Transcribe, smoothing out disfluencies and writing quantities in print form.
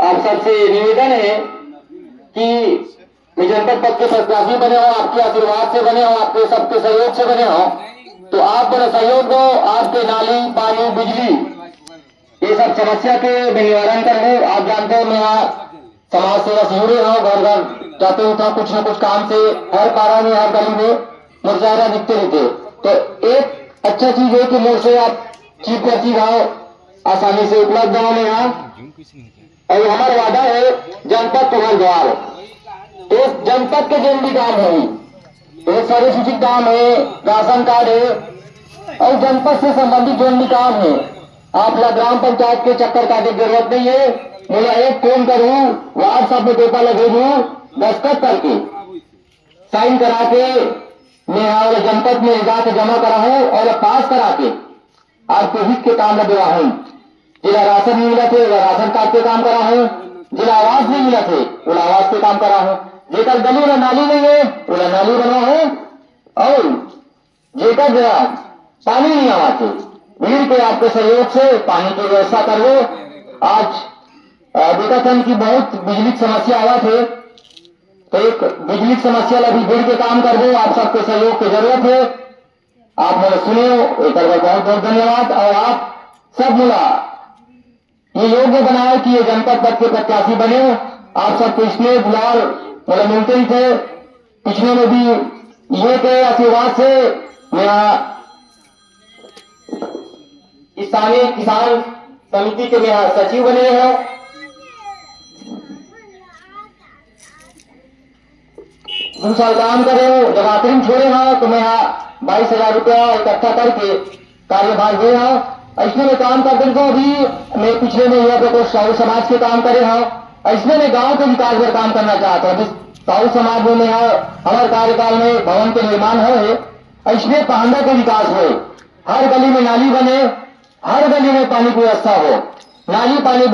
आप सबसे निवेदन है कि जनपद पद के प्रत्याशी बने हो, आपके आशीर्वाद से बने हो, आपके सबके सहयोग से बने हो, तो आप मेरा सहयोग दो। आपके नाली, पानी, बिजली, ये सब समस्या के मैं निवारण कर लूँ। आप जानते हो मैं यहाँ समाज सेवा से जुड़े हूँ, घर घर जाते हुए कुछ न कुछ काम से हर पारा में, हर गली में मुरझाया दिखते रहते। तो एक अच्छा चीज है कि मोर से आप चीप पर्ची भाव आसानी से उपलब्ध हो में यहाँ, और हमारा वादा है जनपद तुम्हारे द्वार। तो जनपद के जो भी काम है, एक सारे सूचित काम है, राशन कार्ड है, और जनपद से संबंधित जो भी काम है, आप ग्राम पंचायत के चक्कर काटने की जरूरत नहीं है। मुझे एक फोन करूं, व्हाट्सएप में पेपर लगे दूं, दस्तखत करके साइन करा के मैं जनपद में जाके जमा करा हूं और पास करा के आपके हित के काम लगे हूं। जिला राशन नहीं मिला थे वह राशन कार्ड के काम करा हूं, जिला आवास नहीं मिला थे वो आवास के काम करा हूं, जेकर गली में नाली नहीं है वो नाली बना हूं, और जेकर पानी नहीं आवा थे मिल के आपके सहयोग से पानी की व्यवस्था कर लो। आज देखा था कि बहुत बिजली की समस्या आवा थे, तो एक बिजली की समस्या लगी भीड़ के काम कर दो। आप सबके सहयोग की जरूरत है, आप मैंने सुने एक बार बहुत बहुत धन्यवाद। और आप सब मुला ये योग्य बनाए कि ये जनपद पद के प्रत्याशी बने। आप सब पिछले बुलार मतलब मिलते ही थे, पिछले में भी ये के आशीर्वाद से मैं स्थानीय किसान समिति के मैं सचिव बने हैं। दूसरा काम करे हो, जब आखिरी छोड़े हैं तो मैं यहाँ 22,000 रुपया इकट्ठा करके कार्यभार दे हाँ। इसमें मैं काम कर देता हूँ। अभी मैं पिछले में यह देखो साहू समाज के काम करे हाँ, इसमें मैं गांव के विकास में काम करना चाहता हूँ। साहू समाज में यहाँ हमारे कार्यकाल में भवन के निर्माण हो, इसमें पहाड़ा का विकास हो, हर गली में नाली बने, हर गली में पानी की व्यवस्था हो, नाली पानी